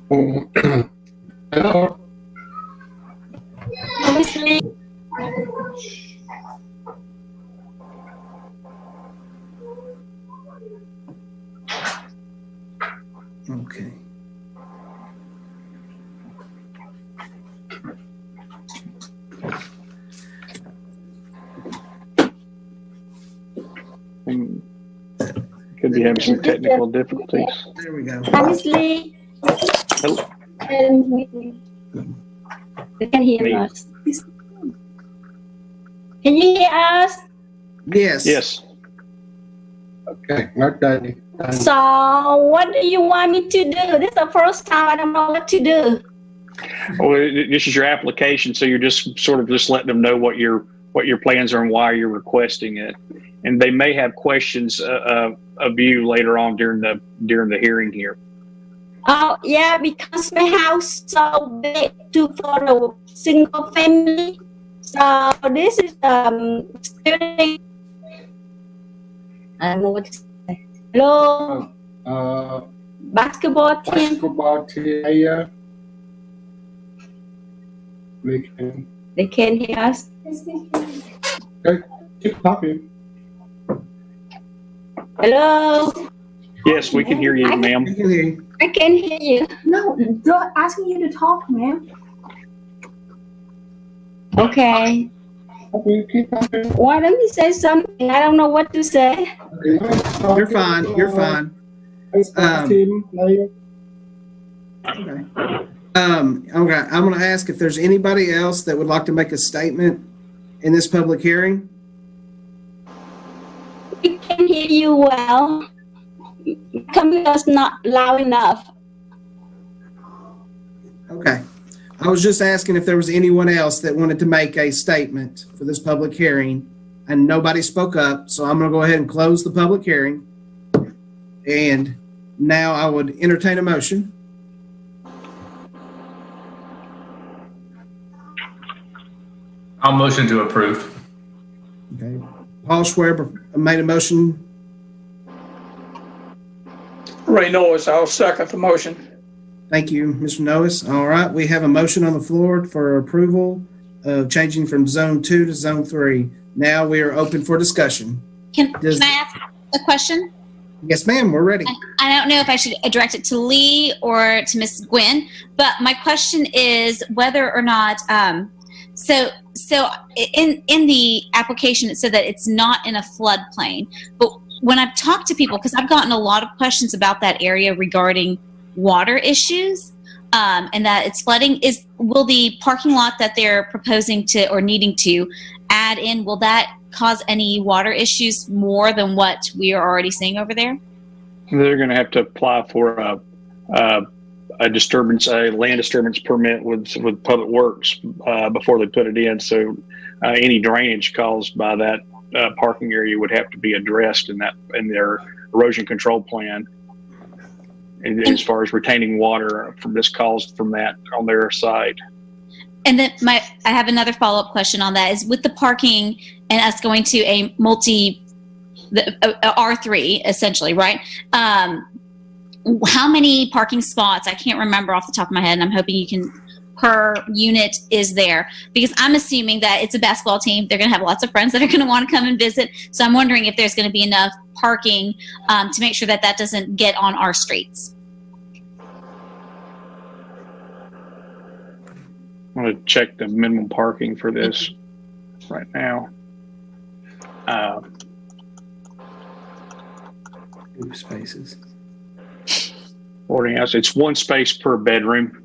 Hello. Obviously, Okay. Could be having some technical difficulties. There we go. obviously, Hello? they can hear Me. us. Can you hear us? Yes. Yes. Okay, okay. So, what do you want me to do? This is the first time I don't know what to do. Well, this is your application, so you're just sort of just letting them know what your plans are and why you're requesting it. And they may have questions of you later on during the hearing here. Oh, yeah, because my house so big for a single family. So this is student. I don't know what to say. Hello, basketball team. Basketball team here. They can hear us. Okay, keep talking. Hello, Yes, we can hear you, ma'am. I can hear you. I can hear you. No, they're asking you to talk, ma'am. Okay. Okay, keep talking. Why don't you say something? I don't know what to say. You're fine. You're fine. Basketball team player. Okay. Okay. I'm going to ask if there's anybody else that would like to make a statement in this public hearing. We can hear you well. Computer's not loud enough. Okay. I was just asking if there was anyone else that wanted to make a statement for this public hearing, and nobody spoke up, so I'm going to go ahead and close the public hearing. And now I would entertain a motion. I'll motion to approve. Okay. Paul Schweber made a motion. Ray Norris, I'll second the motion. Thank you, Mr. Noes. All right, we have a motion on the floor for approval of changing from Zone 2 to Zone 3. Now we are open for discussion. Can I ask a question? Yes, ma'am, we're ready. I don't know if I should direct it to Lee or to Ms. Gwynn, but my question is whether or not, so in the application, it said that it's not in a floodplain, but when I've talked to people, because I've gotten a lot of questions about that area regarding water issues, and that it's flooding, will the parking lot that they're proposing to or needing to add in, will that cause any water issues more than what we are already seeing over there? They're going to have to apply for a land disturbance permit with Public Works before they put it in. So any drainage caused by that parking area would have to be addressed in their erosion control plan. And as far as retaining water from this caused from that on their side. And then I have another follow-up question on that is with the parking and us going to a R3 essentially, right? How many parking spots, I can't remember off the top of my head, and I'm hoping you can, per unit is there? Because I'm assuming that it's a basketball team. They're going to have lots of friends that are going to want to come and visit. So I'm wondering if there's going to be enough parking to make sure that that doesn't get on our streets. I'm going to check the minimum parking for this right now. Spaces. Boarding house. It's one space per bedroom.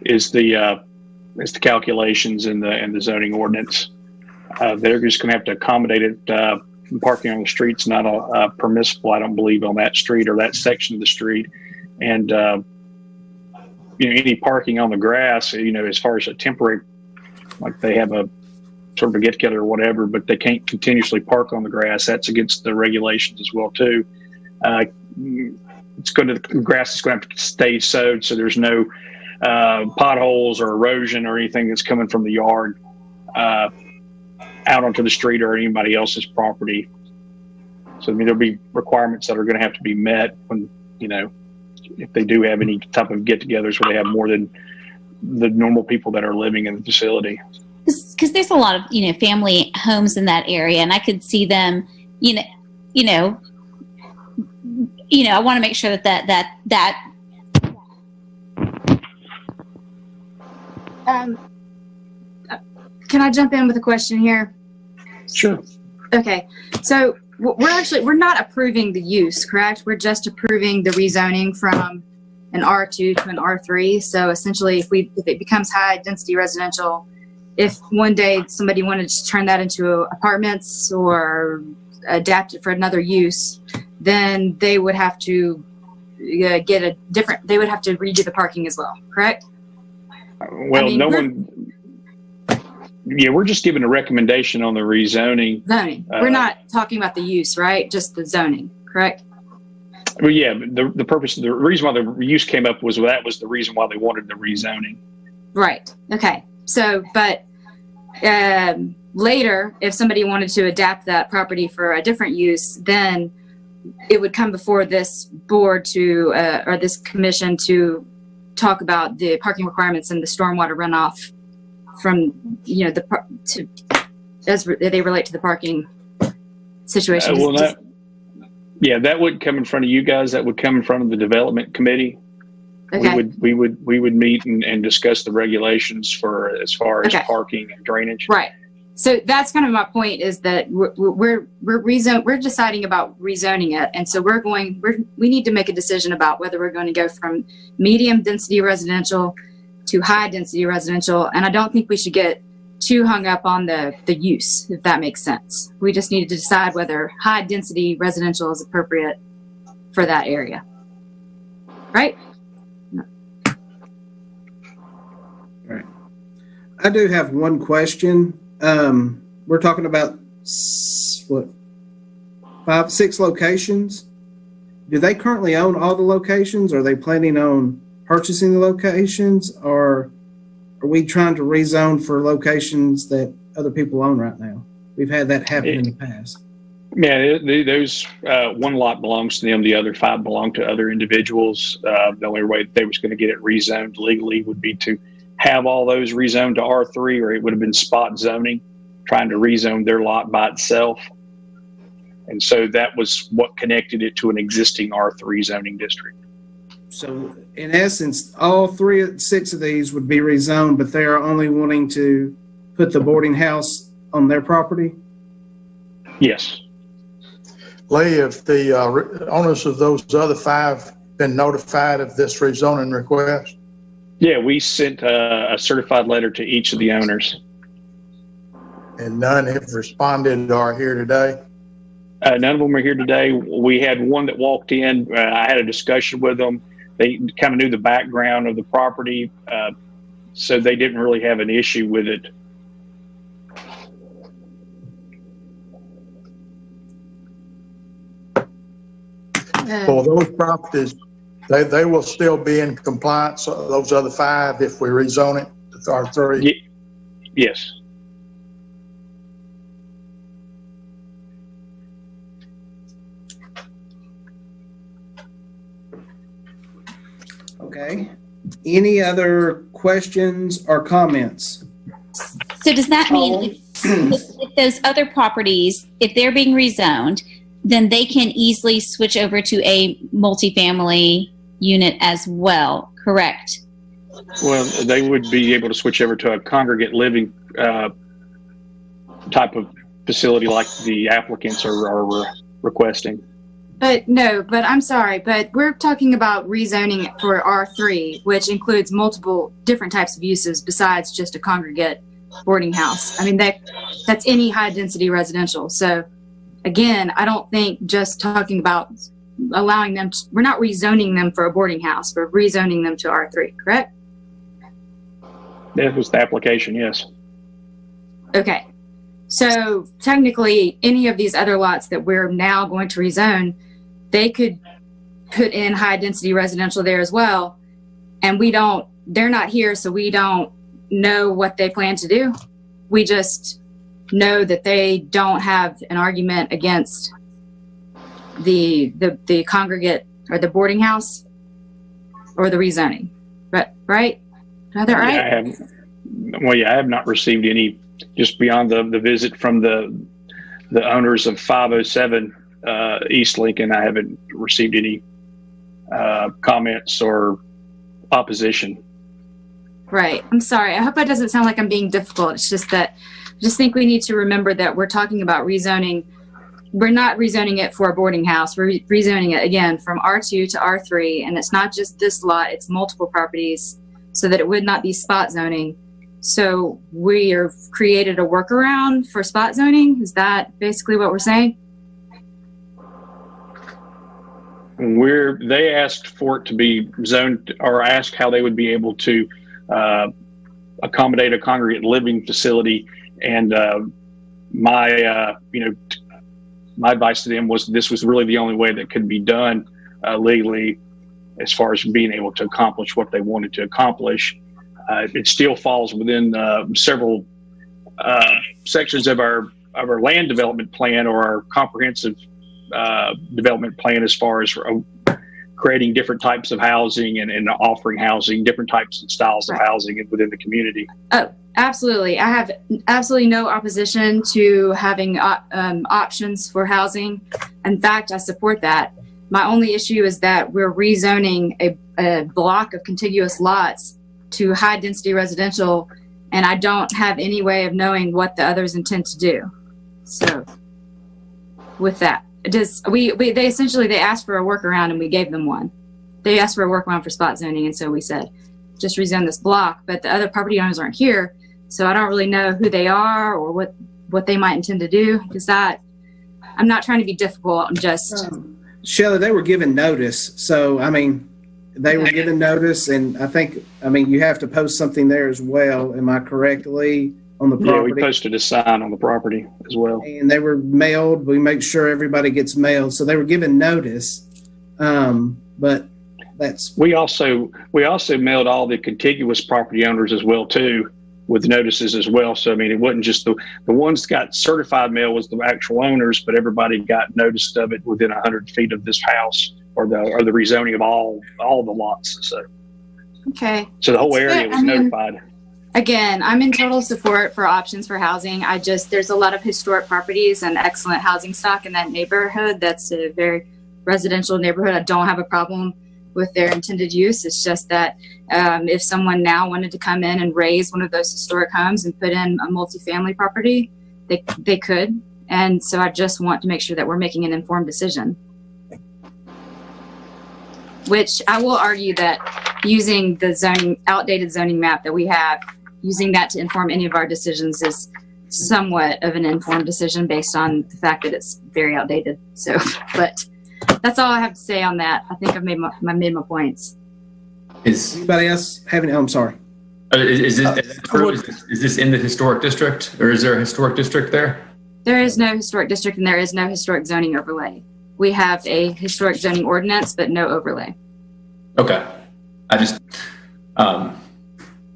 Is the calculations in the zoning ordinance? They're just going to have to accommodate it. Parking on the street's not permissible, I don't believe, on that street or that section of the street, and any parking on the grass, as far as a temporary, like they have a sort of a get together or whatever, but they can't continuously park on the grass. That's against the regulations as well too. The grass is going to have to stay sowed, so there's no potholes or erosion or anything that's coming from the yard out onto the street or anybody else's property. So there'll be requirements that are going to have to be met when if they do have any type of get-togethers where they have more than the normal people that are living in the facility. Because there's a lot of family homes in that area, and I could see them. I want to make sure that. Can I jump in with a question here? Sure. Okay, so we're not approving the use, correct? We're just approving the rezoning from an R2 to an R3. So essentially, if it becomes high density residential, if one day somebody wanted to turn that into apartments or adapt it for another use, then they would have to they would have to redo the parking as well, correct? Well, we're just giving a recommendation on the rezoning. Zoning. We're not talking about the use, right? Just the zoning, correct? Well, yeah, the purpose, the reason why the use came up was that was the reason why they wanted the rezoning. Right. Okay. So, but later, if somebody wanted to adapt that property for a different use, then it would come before this board or this commission to talk about the parking requirements and the stormwater runoff from, as they relate to the parking situation. That would come in front of you guys. That would come in front of the development committee. Okay. We would meet and discuss the regulations for as far as parking and drainage. Right. So that's kind of my point, is that we're deciding about rezoning it, and so we need to make a decision about whether we're going to go from medium density residential to high density residential, and I don't think we should get too hung up on the use, if that makes sense. We just need to decide whether high density residential is appropriate for that area. Right? All right. I do have one question. We're talking about 6 locations. Do they currently own all the locations? Are they planning on purchasing the locations, or are we trying to rezone for locations that other people own right now? We've had that happen in the past. Yeah, those one lot belongs to them. The other 5 belong to other individuals. The only way that they was going to get it rezoned legally would be to have all those rezoned to R3, or it would have been spot zoning, trying to rezone their lot by itself. And so that was what connected it to an existing R3 zoning district. So in essence, all 6 of these would be rezoned, but they are only wanting to put the boarding house on their property? Yes. Lee, if the owners of those other 5 been notified of this rezoning request? Yeah, we sent a certified letter to each of the owners. And none have responded or are here today? None of them are here today. We had one that walked in. I had a discussion with them. They kind of knew the background of the property, so they didn't really have an issue with it. For those properties, they will still be in compliance, those other 5, if we rezone it to R3? Yes. Okay. Any other questions or comments? So does that mean if those other properties, if they're being rezoned, then they can easily switch over to a multifamily unit as well, correct? Well, they would be able to switch over to a congregate living type of facility like the applicants are requesting. But I'm sorry, but we're talking about rezoning for R3, which includes multiple different types of uses besides just a congregate boarding house. I mean, that's any high density residential. So again, I don't think just talking about allowing them, we're not rezoning them for a boarding house, we're rezoning them to R3, correct? That was the application, yes. Okay. So technically, any of these other lots that we're now going to rezone, they could put in high density residential there as well. And they're not here, so we don't know what they plan to do. We just know that they don't have an argument against the congregate or the boarding house. or the rezoning. Right? Are that right? I have not received any, just beyond the visit from the owners of 507 East Lincoln. I haven't received any comments or opposition. Right. I'm sorry. I hope that doesn't sound like I'm being difficult. It's just that I just think we need to remember that we're talking about rezoning. We're not rezoning it for a boarding house. We're rezoning it again from R2 to R3. And it's not just this lot, it's multiple properties, so that it would not be spot zoning. So we have created a workaround for spot zoning. Is that basically what we're saying? They asked for it to be zoned, or asked how they would be able to accommodate a congregate living facility. And my advice to them was this was really the only way that could be done legally, as far as being able to accomplish what they wanted to accomplish. It still falls within several sections of our land development plan, or our comprehensive development plan, as far as creating different types of housing and offering housing, different types and styles of housing within the community. Oh, absolutely. I have absolutely no opposition to having options for housing. In fact, I support that. My only issue is that we're rezoning a block of contiguous lots to high density residential, and I don't have any way of knowing what the others intend to do. So with that, they essentially asked for a workaround, and we gave them one. They asked for a workaround for spot zoning, and so we said, just rezone this block, but the other property owners aren't here, so I don't really know who they are or what they might intend to do, because I'm not trying to be difficult. I'm just Shelley, they were given notice. So, I mean, they were given notice, and I mean, you have to post something there as well. Am I correct, Lee, on the property? Yeah, we posted a sign on the property as well. And they were mailed. We make sure everybody gets mailed. So they were given notice. But we also mailed all the contiguous property owners as well, too, with notices as well. So, I mean, it wasn't just the ones that got certified mail was the actual owners, but everybody got notice of it within 100 feet of this house, or the rezoning of all the lots. So, okay. So the whole area was notified. Again, I'm in total support for options for housing. There's a lot of historic properties and excellent housing stock in that neighborhood. That's a very residential neighborhood. I don't have a problem with their intended use. It's just that if someone now wanted to come in and raise one of those historic homes and put in a multifamily property, they could. And so I just want to make sure that we're making an informed decision. Which I will argue that using the outdated zoning map that we have, using that to inform any of our decisions is somewhat of an informed decision based on the fact that it's very outdated. So, but that's all I have to say on that. I think I've made my points. Is anybody else have any? Oh, I'm sorry. Is this in the historic district, or is there a historic district there? There is no historic district, and there is no historic zoning overlay. We have a historic zoning ordinance, but no overlay. Okay. I just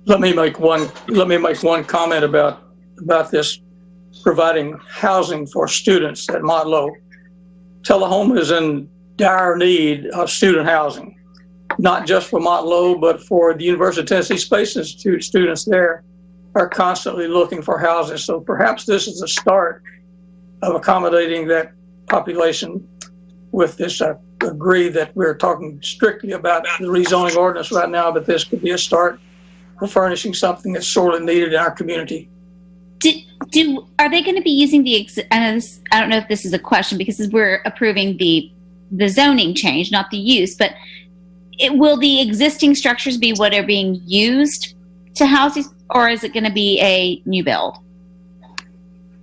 let me make one comment about this providing housing for students at Mott Lowe. Tullahoma is in dire need of student housing, not just for Mott Lowe, but for the University of Tennessee Space Institute. Students there are constantly looking for housing. So perhaps this is a start of accommodating that population with this. I agree that we're talking strictly about the rezoning ordinance right now, but this could be a start for furnishing something that's sorely needed in our community. Are they going to be using I don't know if this is a question, because we're approving the zoning change, not the use, but will the existing structures be what are being used to house these, or is it going to be a new build?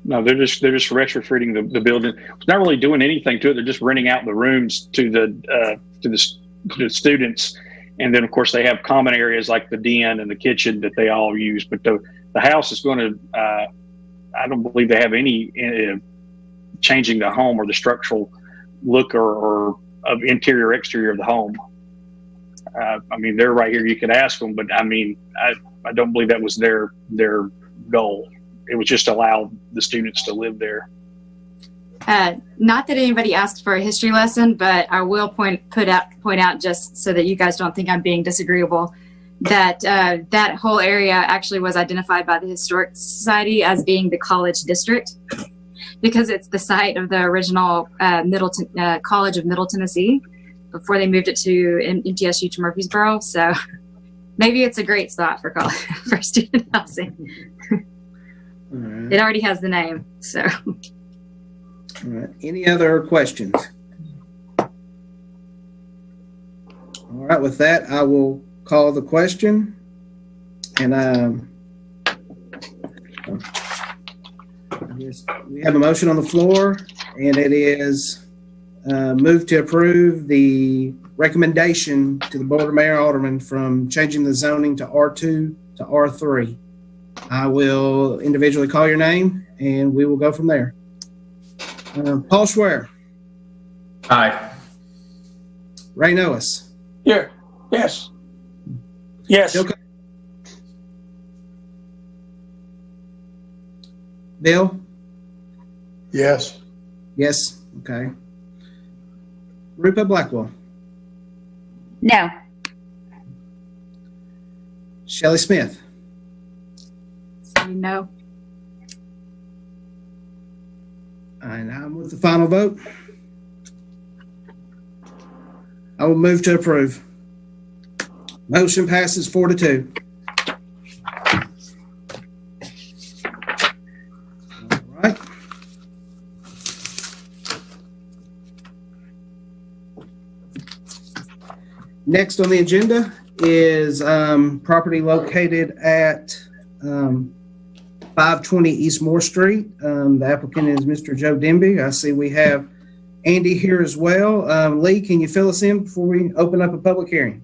No, they're just retrofitting the building. It's not really doing anything to it. They're just renting out the rooms to the students, and then of course they have common areas like the den and the kitchen that they all use. But the house is going to. I don't believe they have any changing the home or the structural look or of interior exterior of the home. I mean, they're right here. You could ask them, but I mean, I don't believe that was their goal. It was just allow the students to live there. Not that anybody asked for a history lesson, but I will point out just so that you guys don't think I'm being disagreeable, that that whole area actually was identified by the Historic Society as being the college district because it's the site of the original College of Middle Tennessee before they moved it to MTSU to Murfreesboro. So maybe it's a great spot for for student housing. Right. It already has the name. So. All right. Any other questions? All right. With that, I will call the question. And we have a motion on the floor, and it is moved to approve the recommendation to the Board of Mayor and Alderman from changing the zoning to R2 to R3. I will individually call your name, and we will go from there. Paul Schwer. Aye. Ray Noes. Here. Yes. Yes. Bill? Yes. Yes. Okay. Rupa Blackwell. No. Shelley Smith. No. And I'm with the final vote. I will move to approve. Motion passes 4-2. All right. Next on the agenda is property located at 520 East Moore Street. The applicant is Mr. Joe Denby. I see we have Andy here as well. Lee, can you fill us in before we open up a public hearing?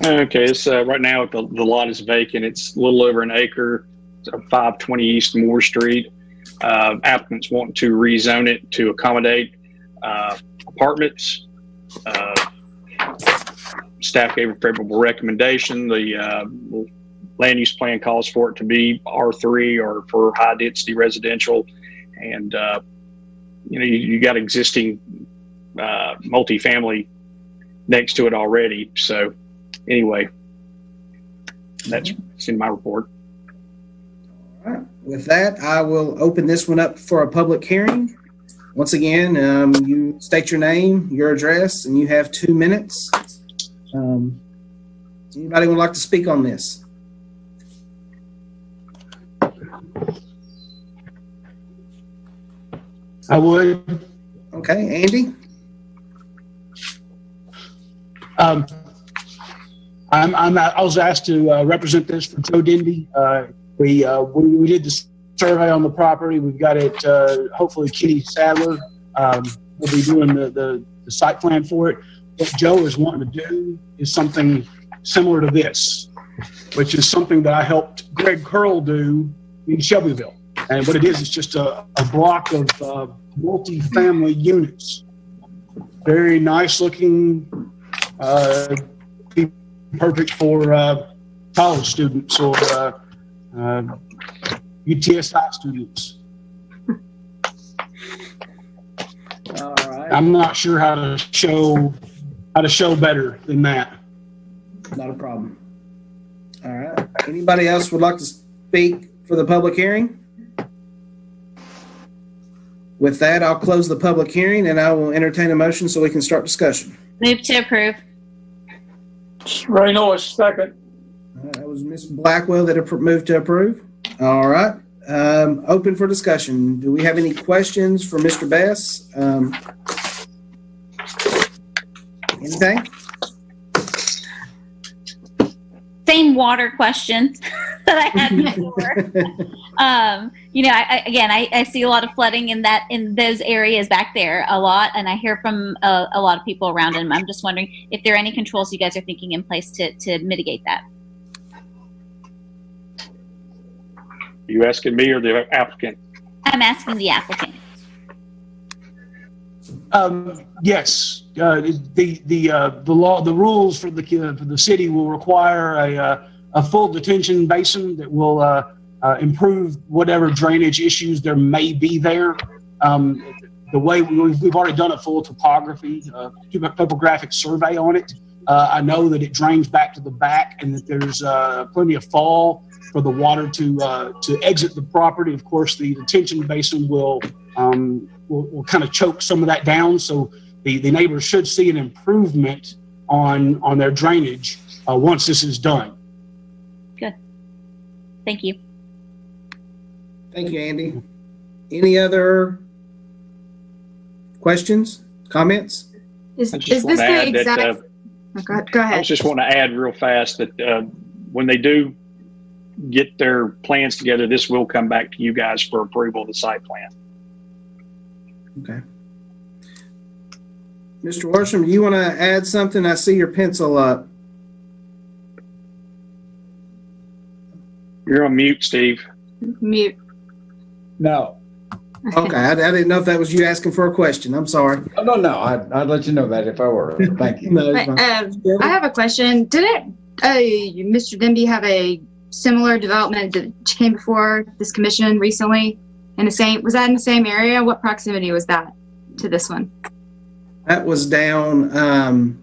Okay, it's right now the lot is vacant. It's a little over an acre. It's 520 East Moore Street. Applicants want to rezone it to accommodate apartments. Staff gave a favorable recommendation. The land use plan calls for it to be R3 or for high density residential, and you got existing multifamily next to it already. So anyway, that's in my report. All right. With that, I will open this one up for a public hearing. Once again, you state your name, your address, and you have 2 minutes. Anybody would like to speak on this? I would. Okay, Andy. I was asked to represent this for Joe Denby. We did the survey on the property. We've got it. Hopefully, Kenny Sadler will be doing the site plan for it. What Joe is wanting to do is something similar to this, which is something that I helped Greg Curl do in Shelbyville. And what it is just a block of multi-family units. Very nice looking, perfect for college students or UTSI students. All right. I'm not sure how to show better than that. Not a problem. All right. Anybody else would like to speak for the public hearing? With that, I'll close the public hearing and I will entertain a motion so we can start discussion. Move to approve. Ray Noes, second. That was Ms. Blackwell that moved to approve. All right. Open for discussion. Do we have any questions for Mr. Bess? Anything? Same water question that I had before. I see a lot of flooding in those areas back there a lot, and I hear from a lot of people around them. I'm just wondering if there are any controls you guys are thinking in place to mitigate that. Are you asking me or the applicant? I'm asking the applicant. Yes, the law, the rules for the city will require a full detention basin that will improve whatever drainage issues there may be there. the way we've already done a full topographic survey on it. I know that it drains back to the back and that there's plenty of fall for the water to exit the property. Of course, the detention basin will kind of choke some of that down. So the neighbors should see an improvement on their drainage once this is done. Good. Thank you. Thank you, Andy. Any other questions, comments? Is I this just want to the add exact? that, Go I ahead. just want to add real fast that when they do get their plans together, this will come back to you guys for approval of the site plan. Okay. Mr. Worsham, do you want to add something? I see your pencil up. You're on mute, Steve. Mute. No. Okay, I didn't know if that was you asking for a question. I'm sorry. Oh, no. I'd let you know that if I were. Thank you. No, But, I have a question. Didn't Mr. Denby have a similar development that came before this commission recently? Was that in the same area? What proximity was that to this one? that was down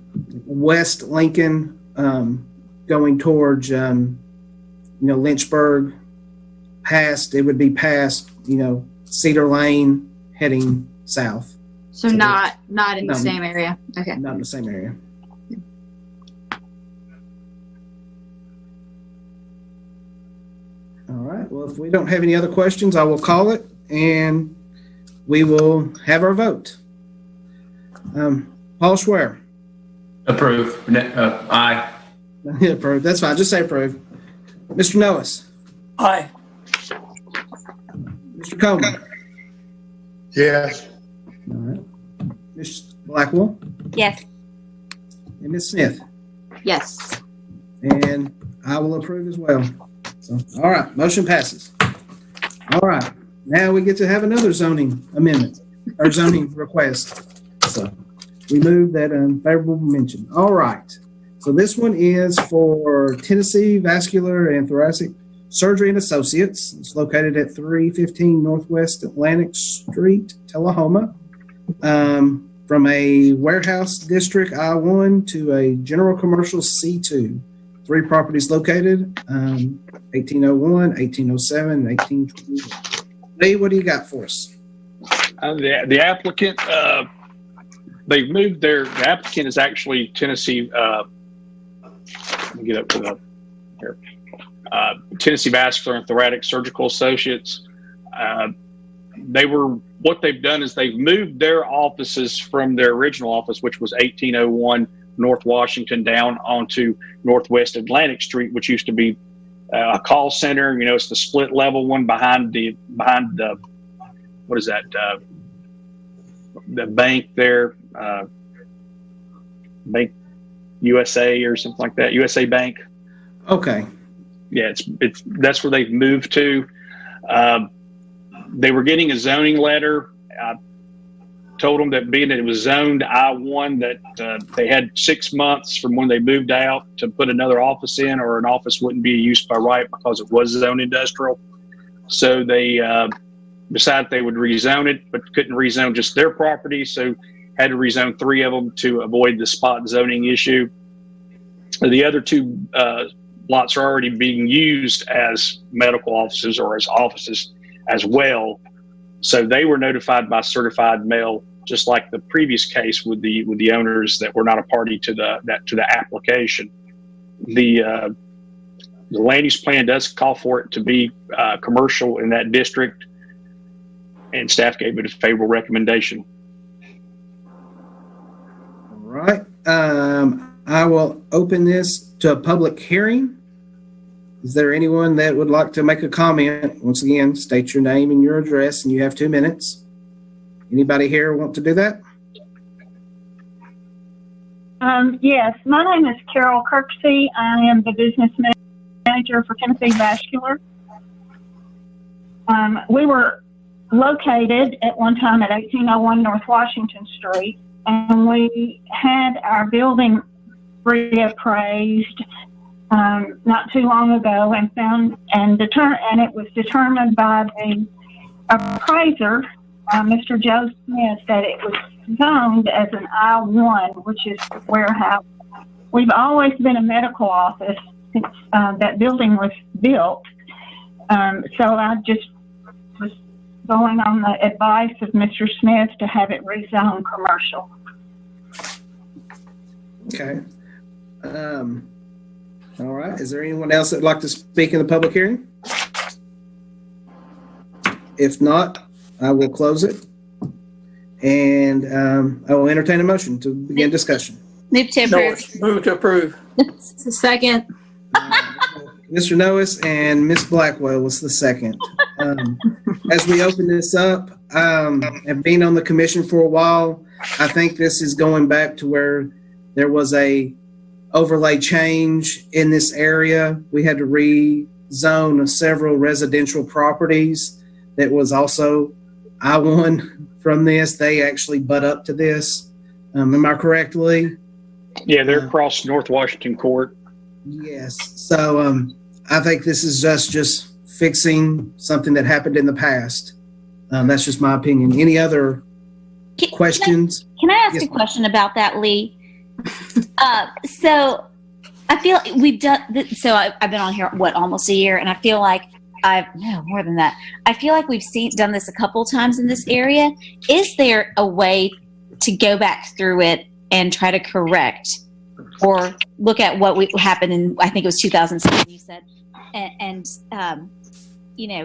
West Lincoln, going towards Lynchburg. It would be past Cedar Lane, heading south. So not in the same area. Okay. Not in the same area. All right. Well, if we don't have any other questions, I will call it and we will have our vote. Paul Schwer. Approve. Aye. Approve. That's fine. Just say approve. Mr. Noes. Aye. Mr. Coleman. Yes. All right. Ms. Blackwell. Yes. And Ms. Smith. Yes. And I will approve as well. So, all right, motion passes. All right, now we get to have another zoning amendment or zoning request. So we move that unfavorable mention. All right, so this one is for Tennessee Vascular and Thoracic Surgery and Associates. It's located at 315 Northwest Atlantic Street, Tullahoma. From a warehouse district I-1 to a general commercial C2. 3 properties located, 1801, 1807, and 1821. Lee, what do you got for us? The applicant, they've moved the applicant is actually Tennessee, let me get up to the here. Tennessee Vascular and Thoracic Surgical Associates. What they've done is they've moved their offices from their original office, which was 1801 North Washington, down onto Northwest Atlantic Street, which used to be a call center. It's the split level one behind the what is that? The bank there, Bank USA or something like that. USA Bank. Okay. Yeah, that's where they've moved to. They were getting a zoning letter. I told them that being that it was zoned I-1, that they had 6 months from when they moved out to put another office in, or an office wouldn't be used by right because it was zoned industrial. So they decided they would rezone it, but couldn't rezone just their property, so had to rezone 3 of them to avoid the spot zoning issue. The other 2 lots are already being used as medical offices or as offices as well. So they were notified by certified mail, just like the previous case with the owners that were not a party to the application. The land use plan does call for it to be commercial in that district, and staff gave it a favorable recommendation. All right. I will open this to a public hearing. Is there anyone that would like to make a comment? Once again, state your name and your address, and you have 2 minutes. Anybody here want to do that? Yes, my name is Carol Kirksey. I am the business manager for Tennessee Vascular. We were located at one time at 1801 North Washington Street, and we had our building reappraised not too long ago, and it was determined by the appraiser Mr. Joe Smith that it was zoned as an I-1, which is warehouse. We've always been a medical office since that building was built. So I just was going on the advice of Mr. Smith to have it rezoned commercial. Okay. All right. Is there anyone else that'd like to speak in the public hearing? If not, I will close it. And I will entertain a motion to begin discussion. Move to approve. Move to approve. Second. Mr. Noes and Ms. Blackwell was the second. As we open this up, and being on the commission for a while, I think this is going back to where there was a overlay change in this area. We had to rezone several residential properties that was also I-1 from this. They actually butt up to this. Am I correct, Lee? Yeah, they're across North Washington Court. Yes. So I think this is just fixing something that happened in the past. That's just my opinion. Any other questions? Can I ask a question about that, Lee? So I feel we've done, so I've been on here, almost a year, and I feel like no, more than that. I feel like we've done this a couple times in this area. Is there a way to go back through it and try to correct or look at what happened in, I think it was 2007, you said, and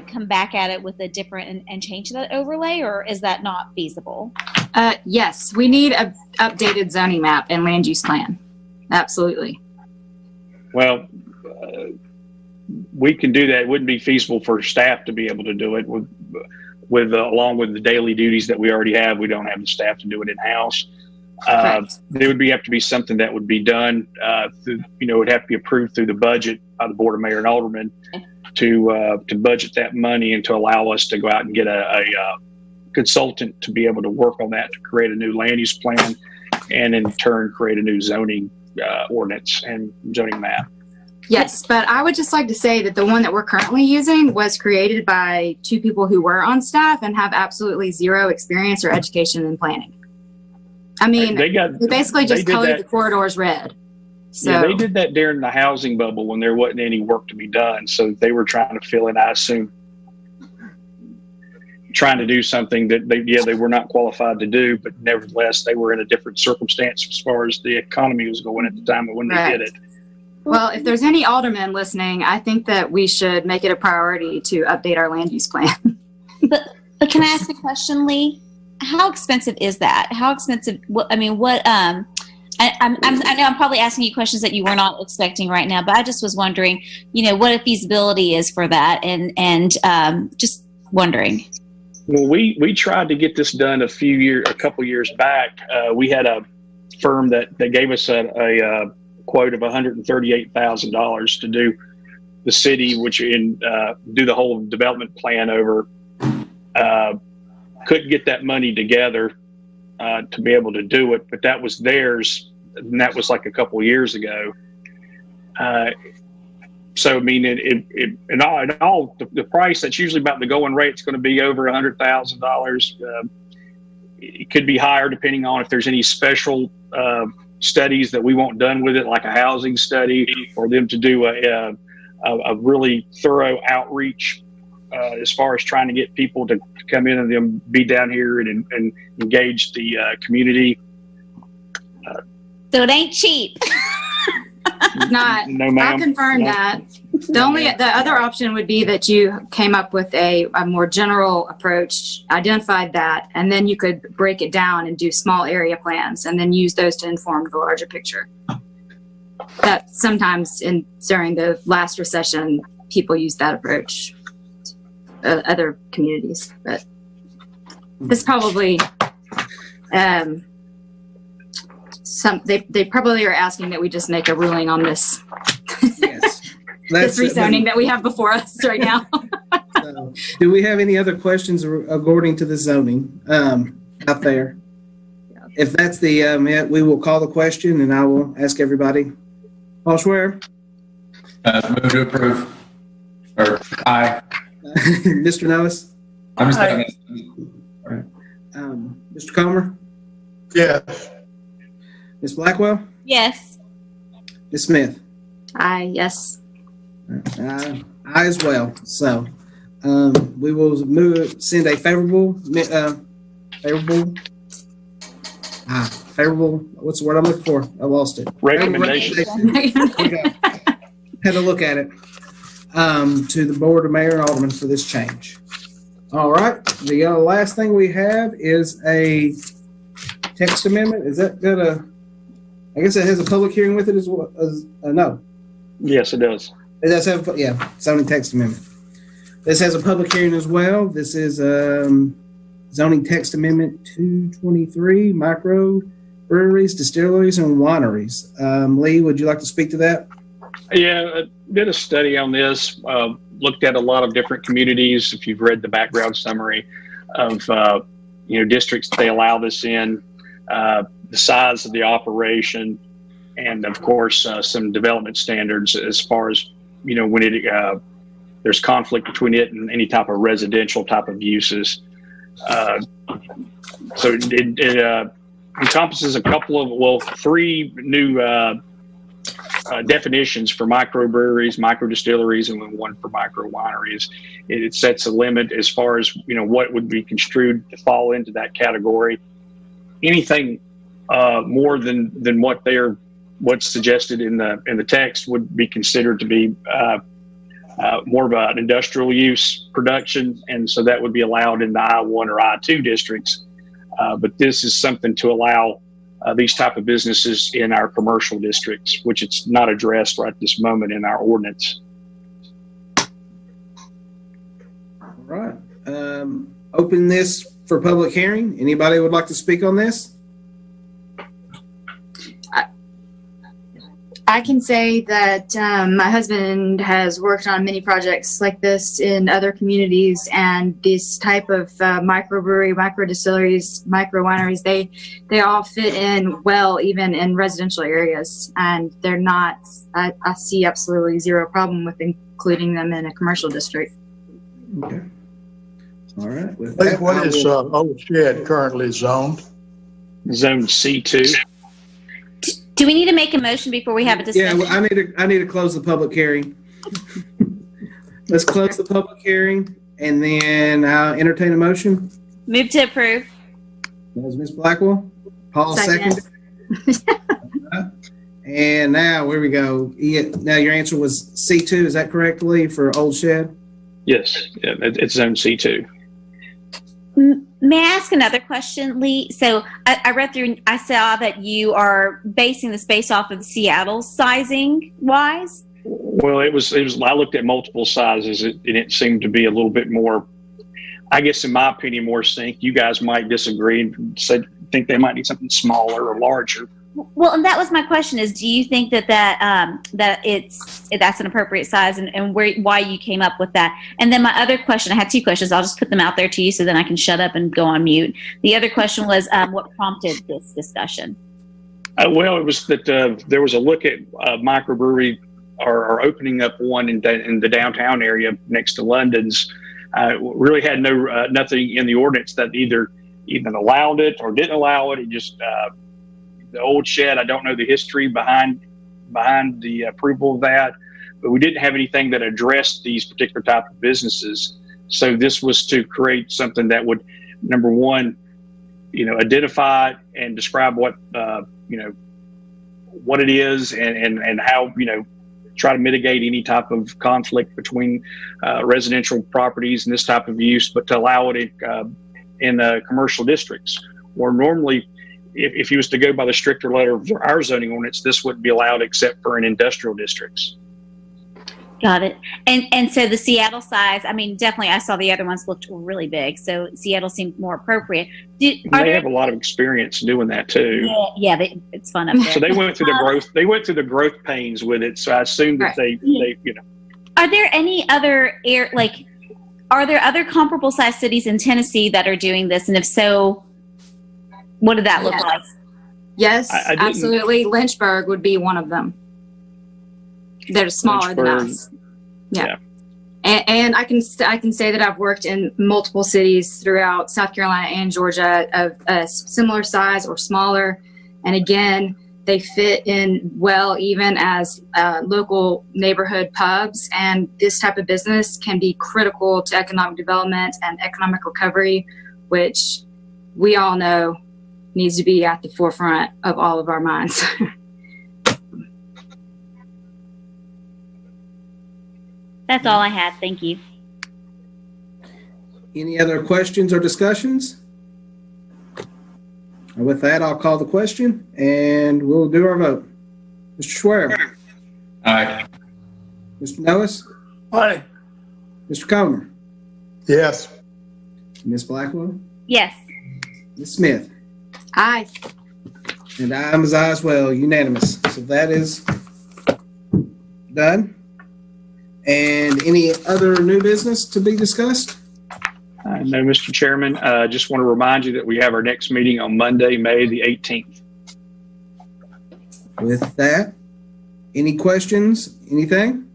come back at it with a different and change that overlay, or is that not feasible? Yes, we need an updated zoning map and land use plan. Absolutely. Well, we can do that. It wouldn't be feasible for staff to be able to do it with along with the daily duties that we already have. We don't have the staff to do it in house. There would have to be something that would be done. It would have to be approved through the budget by the Board of Mayor and Aldermen to budget that money and to allow us to go out and get a consultant to be able to work on that to create a new land use plan and in turn create a new zoning ordinance and zoning map. Yes, but I would just like to say that the one that we're currently using was created by two people who were on staff and have absolutely zero experience or education in planning. I mean, they basically just colored the corridors red. So yeah, they did that during the housing bubble when there wasn't any work to be done. So they were trying to fill in, I assume, trying to do something that they were not qualified to do, but nevertheless, they were in a different circumstance as far as the economy was going at the time when they did it. Well, if there's any aldermen listening, I think that we should make it a priority to update our land use plan. But can I ask a question, Lee? How expensive is that? How expensive? I know I'm probably asking you questions that you were not expecting right now, but I just was wondering, what a feasibility is for that, and just wondering. Well, we tried to get this done a couple years back. We had a firm that gave us a quote of $138,000 to do the city, do the whole development plan over. Couldn't get that money together to be able to do it, but that was theirs, and that was like a couple of years ago. So I mean, in all, the price that's usually about the going rate is going to be over $100,000. It could be higher depending on if there's any special studies that we want done with it, like a housing study, or them to do a really thorough outreach as far as trying to get people to come in and them be down here and engage the community. So it ain't cheap. Not. No, ma'am. I'll confirm that. The other option would be that you came up with a more general approach, identified that, and then you could break it down and do small area plans, and then use those to inform the larger picture. That sometimes during the last recession, people used that approach. Other communities, but this probably they probably are asking that we just make a ruling on this. Yes. This rezoning that we have before us right now. So, do we have any other questions according to the zoning out there? Yeah. If that's the we will call the question and I will ask everybody. Paul Schwer? Move to approve. Or aye. Mr. Noes? I'm just Mr. Comer? Yes. Ms. Blackwell? Yes. Ms. Smith? Aye, yes. I as well. So we will send a favorable, what's the word I'm looking for? I lost it. Recommendation. Had to look at it. To the Board of Mayor and Alderman for this change. All right. The last thing we have is a text amendment. Is that I guess it has a public hearing with it as well as no. Yes, it does. It does have, zoning text amendment. This has a public hearing as well. This is zoning text amendment 223, micro breweries, distilleries, and wineries. Lee, would you like to speak to that? Yeah, I did a study on this, looked at a lot of different communities. If you've read the background summary of, districts they allow this in, the size of the operation, and of course, some development standards as far as, when there's conflict between it and any type of residential type of uses. So it encompasses three new definitions for microbreweries, microdistilleries, and then one for micro wineries. It sets a limit as far as what would be construed to fall into that category. Anything more than what's suggested in the text would be considered to be more of an industrial use production, and so that would be allowed in the I-1 or I-2 districts. But this is something to allow these type of businesses in our commercial districts, which it's not addressed right this moment in our ordinance. All right. Open this for public hearing. Anybody would like to speak on this? I can say that my husband has worked on many projects like this in other communities, and this type of microbrewery, microdistilleries, micro wineries, they all fit in well even in residential areas, and they're not, I see absolutely zero problem with including them in a commercial district. Okay. All right. What is Old Shed currently zoned? Zone C2. Do we need to make a motion before we have a discussion? Yeah, well, I need to close the public hearing. Let's close the public hearing, and then I'll entertain a motion. Move to approve. That was Ms. Blackwell. Paul seconded. And now, where we go. Now, your answer was C2. Is that correct, Lee, for Old Shed? Yes, yeah, it's Zone C2. May I ask another question, Lee? So I read through, I saw that you are basing this based off of Seattle sizing wise. Well, it was. I looked at multiple sizes, and it seemed to be a little bit more, I guess, in my opinion, more sync. You guys might disagree and think they might need something smaller or larger. Well, and that was my question: is do you think that that's an appropriate size, and why you came up with that? And then my other question, I had two questions. I'll just put them out there to you, so then I can shut up and go on mute. The other question was, what prompted this discussion? Well, it was that there was a look at microbrewery or opening up one in the downtown area next to London's. Really had nothing in the ordinance that either even allowed it or didn't allow it. It just the Old Shed, I don't know the history behind the approval of that, but we didn't have anything that addressed these particular type of businesses. So this was to create something that would, number one, identify and describe what what it is and how, try to mitigate any type of conflict between residential properties and this type of use, but to allow it in commercial districts. Or normally, if you was to go by the stricter letter of our zoning ordinance, this wouldn't be allowed except for in industrial districts. Got it. And so the Seattle size, I mean, definitely I saw the other ones looked really big, so Seattle seemed more appropriate. They have a lot of experience doing that too. Yeah, it's fun up there. So they went through the growth. They went through the growth pains with it. So I assume that they. Are there any other are there other comparable sized cities in Tennessee that are doing this? And if so, what did that look like? Yes, absolutely. Lynchburg would be one of them. They're smaller than us. Yeah. And I can say that I've worked in multiple cities throughout South Carolina and Georgia of a similar size or smaller. And again, they fit in well even as local neighborhood pubs. And this type of business can be critical to economic development and economic recovery, which we all know needs to be at the forefront of all of our minds. That's all I had. Thank you. Any other questions or discussions? And with that, I'll call the question and we'll do our vote. Mr. Schwer. Aye. Mr. Nellis. Aye. Mr. Comer. Yes. Ms. Blackwell. Yes. Ms. Smith. Aye. And I'm as aye as well, unanimous. So that is done. And any other new business to be discussed? No, Mr. Chairman. Just want to remind you that we have our next meeting on Monday, May the 18th. With that, any questions? Anything?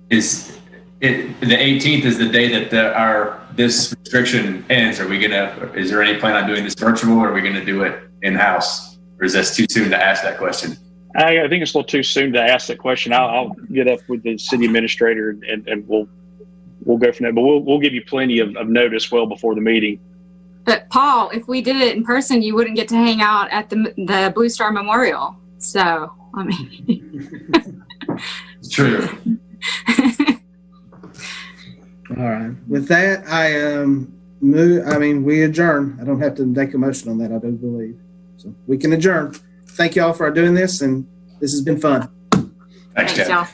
Is it the 18th is the day that this restriction ends? Is there any plan on doing this virtual, or are we gonna do it in-house? Or is this too soon to ask that question? I think it's a little too soon to ask that question. I'll get up with the city administrator and we'll go from there. But we'll give you plenty of notice well before the meeting. But Paul, if we did it in person, you wouldn't get to hang out at the Blue Star Memorial. So, I mean. It's true. All right. With that, we adjourn. I don't have to make a motion on that, I do believe. So we can adjourn. Thank you all for doing this, and this has been fun. Thanks, Jeff. y'all.